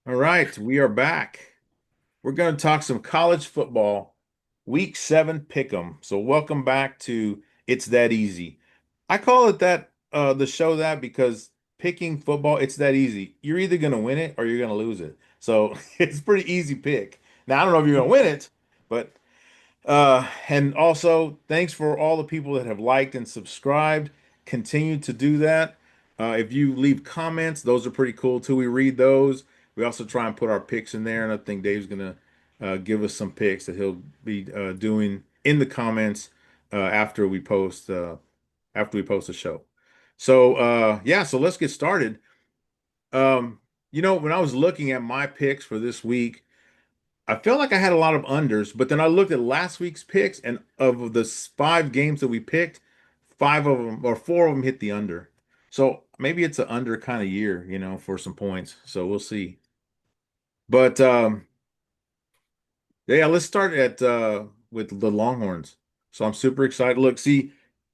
All right, we are back. We're going to talk some college football, week 7 pick'em. So welcome back to It's That Easy. I call it that the show that because picking football, it's that easy. You're either going to win it or you're going to lose it. So it's a pretty easy pick. Now, I don't know if you're going to win it, but and also, thanks for all the people that have liked and subscribed. Continue to do that. If you leave comments, those are pretty cool too. We read those. We also try and put our picks in there, and I think Dave's gonna give us some picks that he'll be doing in the comments after we post the show. So yeah, so let's get started. When I was looking at my picks for this week. I felt like I had a lot of unders, but then I looked at last week's picks, and of the 5 games that we picked, 5 of them or 4 of them hit the under. So maybe it's an under kind of year, for some points. So we'll see. But yeah, let's start at with the Longhorns. So I'm super excited. Look, see,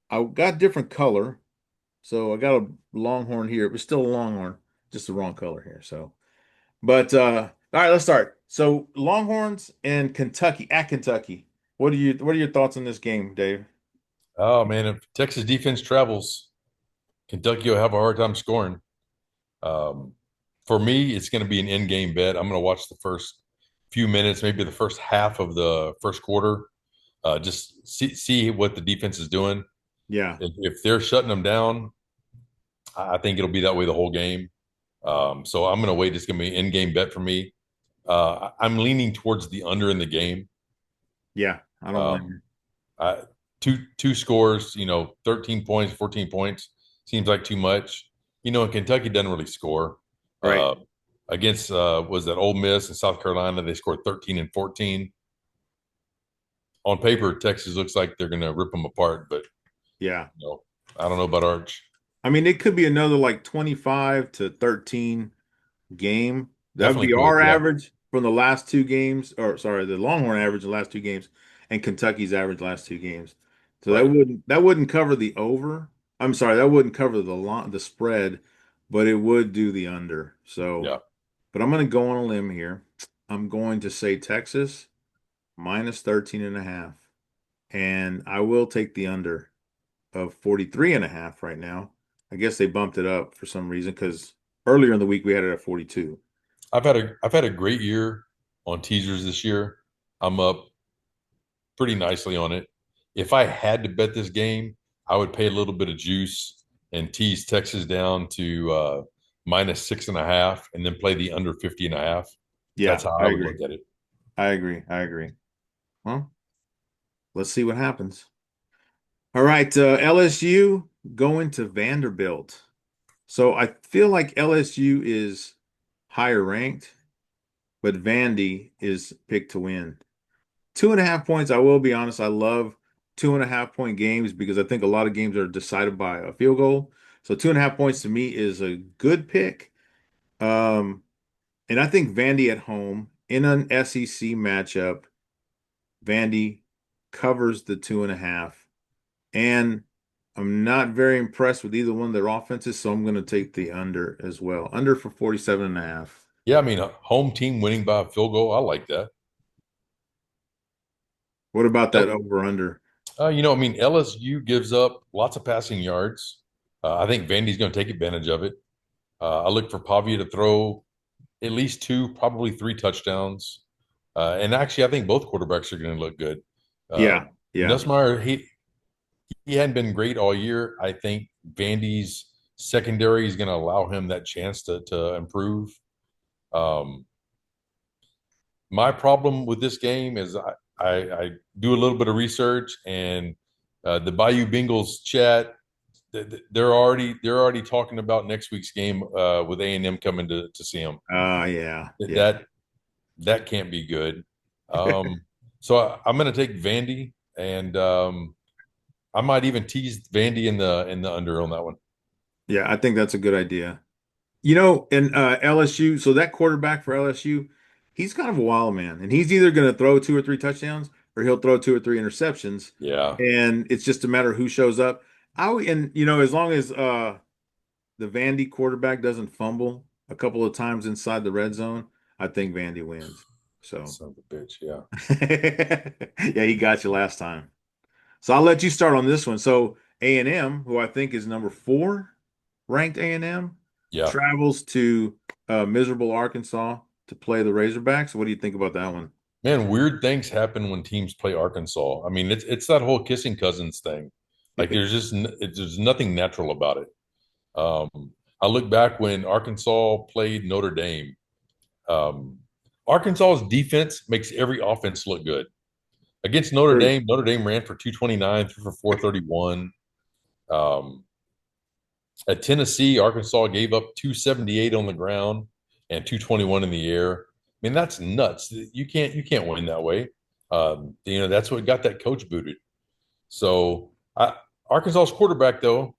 I got different color. So I got a Longhorn here, but still a Longhorn, just the wrong color here. So. But all right, let's start. So Longhorns and Kentucky at Kentucky. What are your thoughts on this game, Dave? Oh man, if Texas defense travels, Kentucky will have a hard time scoring. Um, for me, it's going to be an in-game bet. I'm going to watch the first few minutes, maybe the first half of the first quarter, just see what the defense is doing. Yeah. If they're shutting them down, I think it'll be that way the whole game. So I'm going to wait. It's going to be an in-game bet for me. I'm leaning towards the under in the game. Yeah, I don't blame Um, you. I, two scores, 13 points, 14 points seems like too much. And Kentucky doesn't really score. Right. Uh, against was that Ole Miss and South Carolina, they scored 13 and 14. On paper, Texas looks like they're going to rip them apart, but Yeah. you know, I don't know about Arch. I mean, it could be another like 25 to 13 game. That would Definitely be could, our yeah, average from the last 2 games, or sorry, the Longhorn average the last 2 games, and Kentucky's average last 2 games. So that right, wouldn't cover the over. I'm sorry, that wouldn't cover the spread, but it would do the under. So, yeah. but I'm going to go on a limb here. I'm going to say Texas minus 13 and a half, and I will take the under of 43 and a half right now. I guess they bumped it up for some reason because earlier in the week we had it at 42. I've had a great year on teasers this year. I'm up pretty nicely on it. If I had to bet this game, I would pay a little bit of juice and tease Texas down to minus 6.5 and then play the under 50.5. That's Yeah, how I I would agree. look at it. I agree. I agree. Well, let's see what happens. All right, LSU going to Vanderbilt. So I feel like LSU is higher ranked, but Vandy is picked to win. 2.5 points. I will be honest. I love 2.5 point games because I think a lot of games are decided by a field goal. So 2.5 points to me is a good pick. Um, and I think Vandy at home in an SEC matchup, Vandy covers the 2.5. And I'm not very impressed with either one of their offenses, so I'm going to take the under as well. Under for 47 and a half. Yeah, I mean, a home team winning by a field goal, I like that. What about that Yep. over under? I mean, LSU gives up lots of passing yards. I think Vandy's going to take advantage of it. I look for Pavia to throw at least two, probably three touchdowns. And actually, I think both quarterbacks are going to look good. Uh, Yeah, yeah, Nussmeier, he hadn't been great all year. I think Vandy's secondary is going to allow him that chance to improve. Um, my problem with this game is I do a little bit of research and the Bayou Bengals chat. They're already talking about next week's game with A&M coming to see them. yeah, yeah. That that can't be good. Um, so I'm going to take Vandy, and I might even tease Vandy in the under on that one. Yeah, I think that's a good idea. In LSU, so that quarterback for LSU, he's kind of a wild man, and he's either going to throw 2 or 3 touchdowns or he'll throw 2 or 3 interceptions, Yeah, and it's just a matter of who shows up. And as long as the Vandy quarterback doesn't fumble a couple of times inside the red zone, I think Vandy wins. So Son of a bitch. Yeah. yeah, he got you last time. So I'll let you start on this one. So A&M, who I think is number four ranked A&M, Yeah. travels to miserable Arkansas to play the Razorbacks. What do you think about that one? Man, weird things happen when teams play Arkansas. I mean, it's that whole kissing cousins thing. Like there's nothing natural about it. I look back when Arkansas played Notre Dame. Um, Arkansas's defense makes every offense look good. Against Notre True. Dame, Notre Dame ran for 229, threw for 431. Um, at Tennessee, Arkansas gave up 278 on the ground and 221 in the air. I mean, that's nuts. You can't win that way. That's what got that coach booted. So Arkansas's quarterback, though,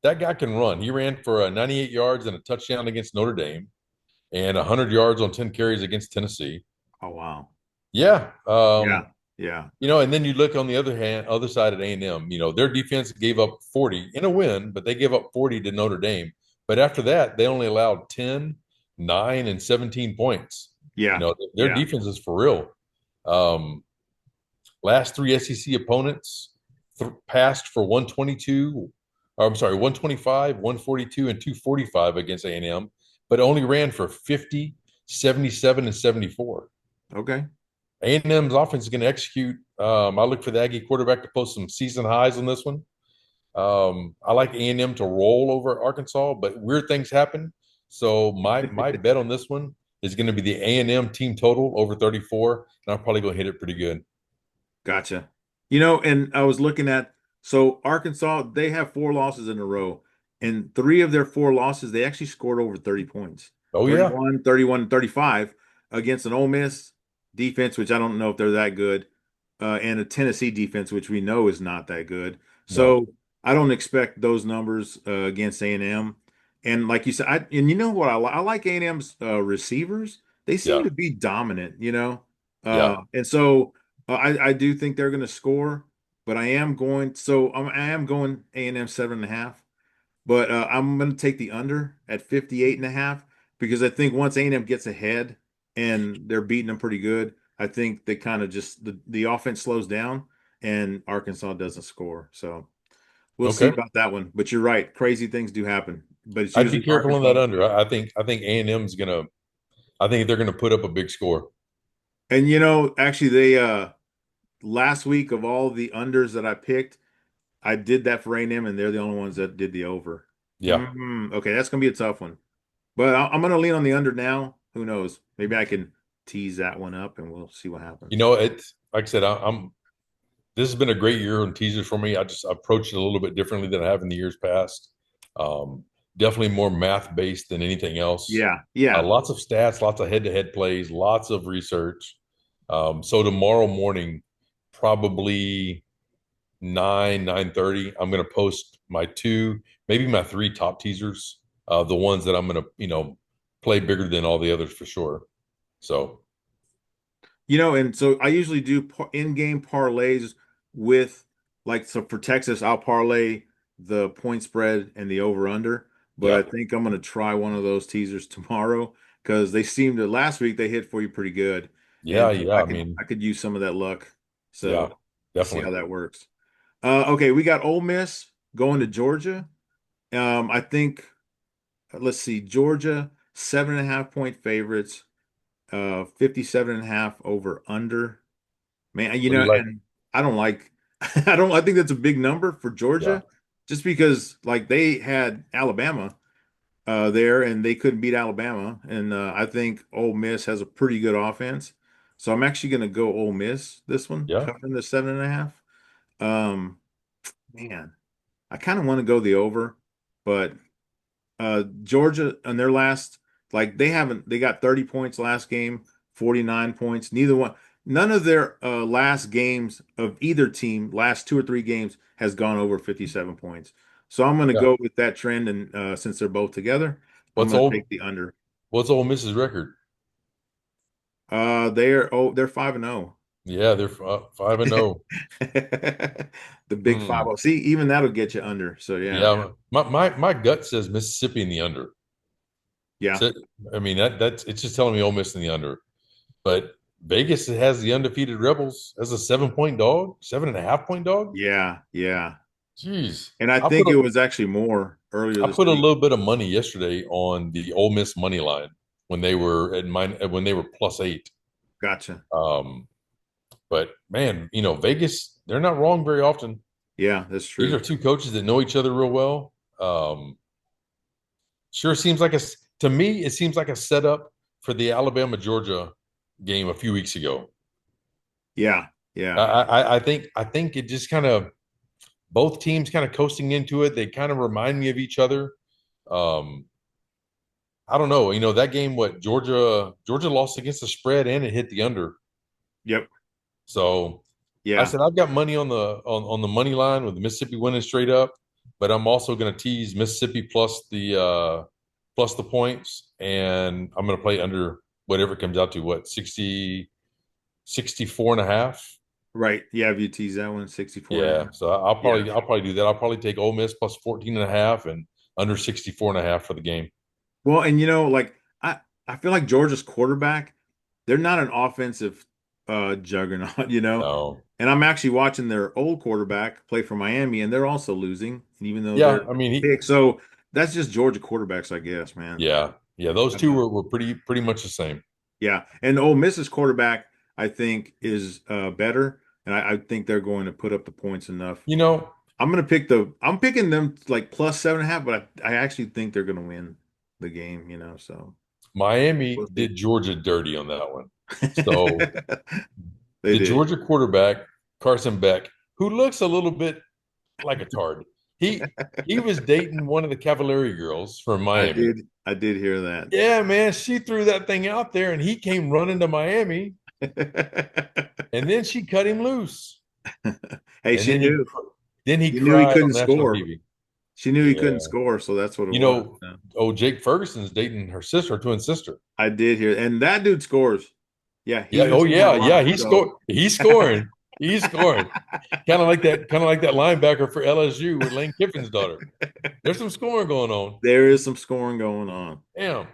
that guy can run. He ran for 98 yards and a touchdown against Notre Dame and 100 yards on 10 carries against Tennessee. Oh wow. Yeah. Yeah. Yeah. And then you look on the other side at A&M, their defense gave up 40 in a win, but they gave up 40 to Notre Dame. But after that, they only allowed 10, 9, and 17 points. Yeah. Their Yeah. defense is for real. Um, last three SEC opponents passed for 122, or I'm sorry, 125, 142, and 245 against A&M, but only ran for 50, 77, and 74. Okay. A&M's offense is going to execute. I look for the Aggie quarterback to post some season highs on this one. I like A&M to roll over Arkansas, but weird things happen. So my bet on this one is going to be the A&M team total over 34, and I'm probably going to hit it pretty good. Gotcha. And I was looking at Arkansas, they have four losses in a row, and three of their four losses, they actually scored over 30 points. Oh yeah, 31, 31, and 35 against an Ole Miss defense, which I don't know if they're that good, and a Tennessee defense, which we know is not that good. no, So I don't expect those numbers against A&M. And like you said, and you know what I like A&M's receivers. They seem yeah, to be dominant. yeah. And so I do think they're going to score, but I am going A&M 7.5, but I'm going to take the under at 58.5 because I think once A&M gets ahead and they're beating them pretty good, I think they kind of just the offense slows down and Arkansas doesn't score. So we'll see Okay, about that one. But you're right, crazy things do happen, but it's I'd be usually careful on Arkansas. that under. I think A&M's gonna. I think they're gonna put up a big score. And actually they last week of all the unders that I picked, I did that for A&M, and they're the only ones that did the over. Yeah. Okay, that's gonna be a tough one. But I'm gonna lean on the under now. Who knows? Maybe I can tease that one up, and we'll see what happens. It's like I said. I'm This has been a great year on teasers for me. I just approached it a little bit differently than I have in the years past. Um, Definitely more math based than anything else. Yeah, yeah. Lots of stats, lots of head to head plays, lots of research. So tomorrow morning, probably 9:30, I'm going to post my two, maybe my three top teasers. The ones that I'm going to play bigger than all the others for sure. So And so I usually do in-game parlays with so for Texas, I'll parlay the point spread and the over-under. But yeah, I think I'm gonna try one of those teasers tomorrow because they seemed to last week they hit for you pretty good, yeah, and so yeah. I I could mean, I could use some of that luck. yeah, So we'll see how definitely. that works. Okay, we got Ole Miss going to Georgia. I think let's see, Georgia 7.5 point favorites, 57.5 over under. Man, What do you like? and I don't like I think that's a big number for Yeah, Georgia just because like they had Alabama there and they couldn't beat Alabama. And I think Ole Miss has a pretty good offense. So I'm actually gonna go Ole Miss this one, yeah. covering the 7.5. Um, man, I kind of want to go the over, but Georgia on their last, like they got 30 points last game, 49 points. None of their last games of either team, last two or three games, has gone over 57 points. So I'm going to Yeah. go with that trend, and since they're both together, I'm What's going to old? take the under. What's Ole Miss's record? They're 5-0. Yeah, they're 5-0. The big 5. Hmm. See, even that'll get you under. So yeah. Yeah, my gut says Mississippi in the under. Yeah. So, I mean, that's it's just telling me Ole Miss in the under. But Vegas has the undefeated Rebels as a 7 point dog, 7.5 point dog. Yeah. Yeah. Jeez. And I I think put it a was actually more earlier I this put a week. little bit of money yesterday on the Ole Miss money line when they were at mine when they were +8. Gotcha. Um, but man, Vegas, they're not wrong very often. Yeah, that's These are true. two coaches that know each other real well. Sure seems like to me, it seems like a setup for the Alabama Georgia game a few weeks ago. Yeah. I, Yeah. I think it just kind of both teams kind of coasting into it. They kind of remind me of each other. Um, I don't know. That game, what Georgia lost against the spread and it hit the under. Yep. So I Yeah. said I've got money on the money line with the Mississippi winning straight up, but I'm also going to tease Mississippi plus the points, and I'm going to play under whatever it comes out to. What 64.5. Right. Yeah, if you tease that one, 64 and a Yeah, half. so I'll Yeah. probably I'll probably do that. I'll probably take Ole Miss plus 14.5 and under 64.5 for the game. Well, and like I feel like Georgia's quarterback, they're not an offensive juggernaut, No. And I'm actually watching their old quarterback play for Miami, and they're also losing, even though Yeah, they're I mean picked. So that's just Georgia quarterbacks, I guess, man. yeah, those two Uh, were pretty much the same. yeah, and Ole Miss's quarterback, I think, is better, and I think they're going to put up the points enough. You know, I'm picking them like plus 7.5, but I actually think they're going to win the game, So Miami we'll see. did Georgia dirty on that one. So They the did. Georgia quarterback, Carson Beck, who looks a little bit like a tard. He was dating one of the Cavallari girls from Miami. I did hear that. Yeah, man, she threw that thing out there and he came running to Miami and then she cut him loose. Hey, And she then knew. he She knew he cried on couldn't national score. TV. She knew he couldn't Yeah. score, so that's what it You was. know, Yeah. oh, Jake Ferguson's dating her sister, her twin sister. I did hear, and that dude scores. Yeah, he Yeah. has Oh scored yeah. a Yeah. lot. So, He's scoring. He's scoring. Kind of like that linebacker for LSU with Lane Kiffin's daughter. There's some scoring going on. there is some scoring going on. Damn.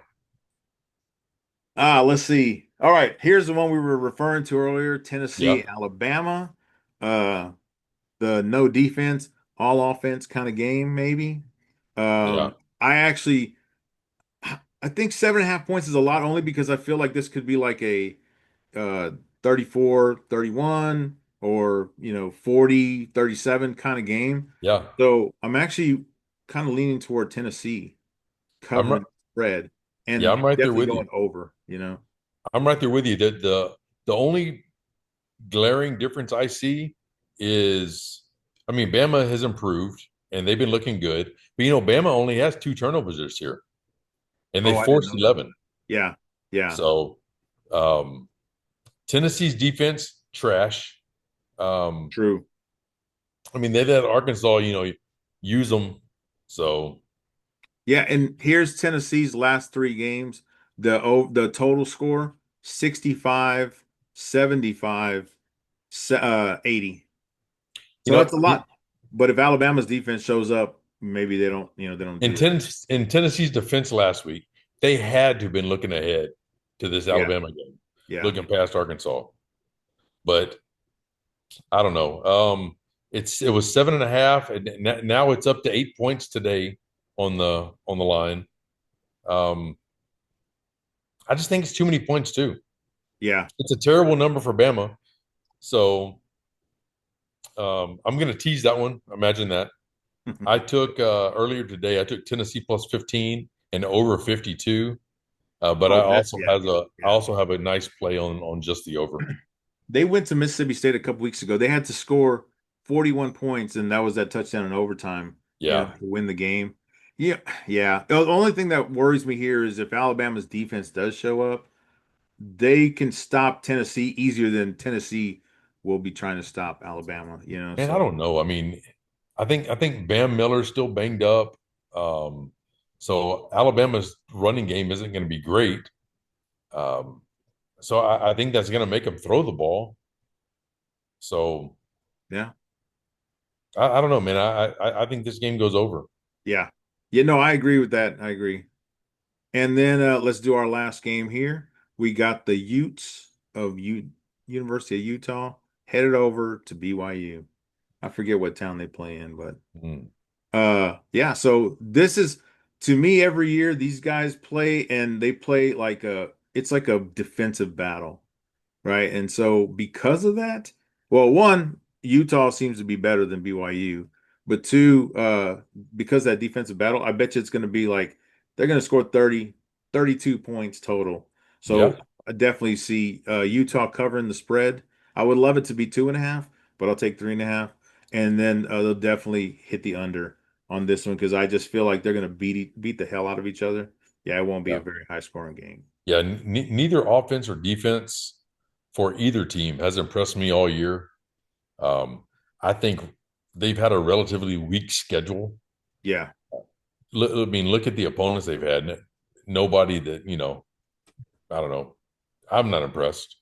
Let's see. All right, here's the one we were referring to earlier: Yeah. Tennessee, Alabama. Uh, the no defense, all offense kind of game, maybe. Yeah. I actually, I think 7.5 points is a lot, only because I feel like this could be like a uh 34-31 or 40-37 kind of game. Yeah. So I'm actually kind of leaning toward Tennessee I'm covering ri- the spread yeah, and I'm right there definitely with you. going over. I'm right there with you. The only glaring difference I see is, I mean, Bama has improved and they've been looking good. But Bama only has two turnovers this year, and they Oh, I didn't forced know that. 11. Yeah. Yeah. So um, Tennessee's defense trash. Um, True. I mean, they let Arkansas, use them. So Yeah, and here's Tennessee's last three games. The total score 65, 75, 80. So that's a lot. But if Alabama's defense shows up, maybe they don't do that. In Tennessee's defense last week, they had to have been looking ahead to this Yeah. Alabama game, Yeah. looking past Arkansas. But I don't know. It was 7.5, and now it's up to 8 points today on the line. Um, I just think it's too many points too. Yeah. It's a terrible number for Bama. So I'm going to tease that one. Imagine that. I took earlier today. I took Tennessee plus 15 and over 52. But Oh, that's yeah. I Yeah. also have a nice play on just the over. They went to Mississippi State a couple weeks ago. They had to score 41 points, and that was that touchdown in overtime, Yeah. to win the game. Yeah, yeah. The only thing that worries me here is if Alabama's defense does show up, they can stop Tennessee easier than Tennessee will be trying to stop Alabama. Man, I So don't know. I mean, I think Bam Miller's still banged up. Um, so Alabama's running game isn't going to be great. Um, so I think that's going to make them throw the ball. So yeah, I don't know, man. I think this game goes over. yeah. Yeah, no, I agree with that. I agree. And then let's do our last game here. We got the Utes of University of Utah headed over to BYU. I forget what town they play in, but Mm. yeah, so this is to me every year these guys play and they play like a it's like a defensive battle, right? And so because of that, well, one, Utah seems to be better than BYU, but two, because of that defensive battle, I bet you it's going to be like they're going to score 30, 32 points total. So Yeah. I definitely see Utah covering the spread. I would love it to be 2.5, but I'll take 3.5. And then they'll definitely hit the under on this one because I just feel like they're going to beat the hell out of each other. Yeah, it won't be a Yeah. very high scoring game. Yeah. Neither offense or defense for either team has impressed me all year. Um, I think they've had a relatively weak schedule. Yeah. I mean, look at the opponents they've had. Nobody that, I don't know. I'm not impressed.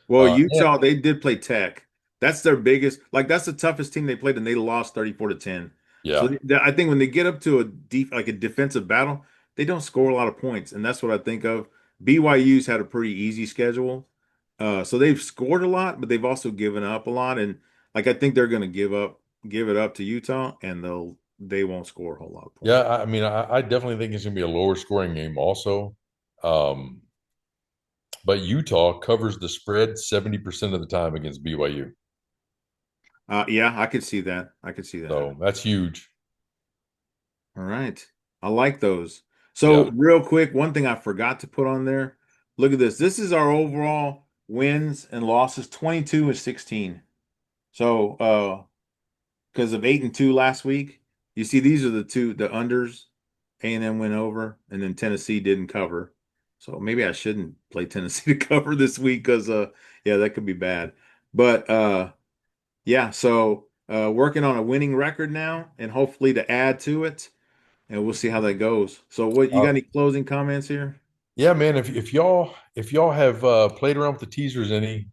Well, Yeah, Utah, they did play Tech. That's their biggest, like that's the toughest team they played, and they lost 34 to 10. So yeah, I think when they get up to a deep, like a defensive battle, they don't score a lot of points, and that's what I think of. BYU's had a pretty easy schedule, so they've scored a lot, but they've also given up a lot, and like I think they're going to give it up to Utah, and they won't score a whole lot of yeah. points. I mean, I definitely think it's going to be a lower scoring game also. Um, but Utah covers the spread 70% of the time against BYU. Yeah, I could see that. I could see that. So that's huge. All right. I like those. So, Yeah. real quick, one thing I forgot to put on there. Look at this. This is our overall wins and losses, 22 and 16. So, because of 8 and 2 last week, you see these are the unders. A&M went over, and then Tennessee didn't cover. So maybe I shouldn't play Tennessee to cover this week because yeah, that could be bad. But yeah, so working on a winning record now and hopefully to add to it and we'll see how that goes. So, what you got Uh, any closing comments here? yeah, man. If y'all have played around with the teasers any,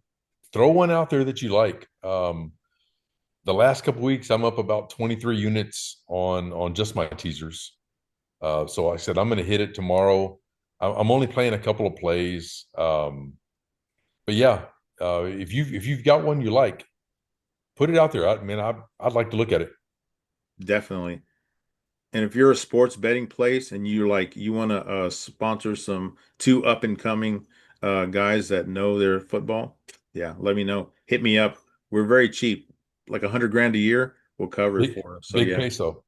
throw one out there that you like. The last couple weeks, I'm up about 23 units on just my teasers. So I said I'm going to hit it tomorrow. I'm only playing a couple of plays, but yeah, if you've got one you like, put it out there. I'd like to look at it. Definitely. And if you're a sports betting place and you want to sponsor some two up and coming guys that know their football, yeah, let me know. Hit me up. We're very cheap, like 100 grand a year. We'll cover it Big for us. So big yeah. peso.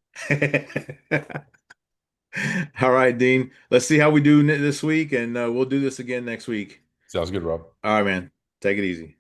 All right, Dean. Let's see how we do this week, and we'll do this again next week. Sounds good, Rob. All right, man. Take it easy.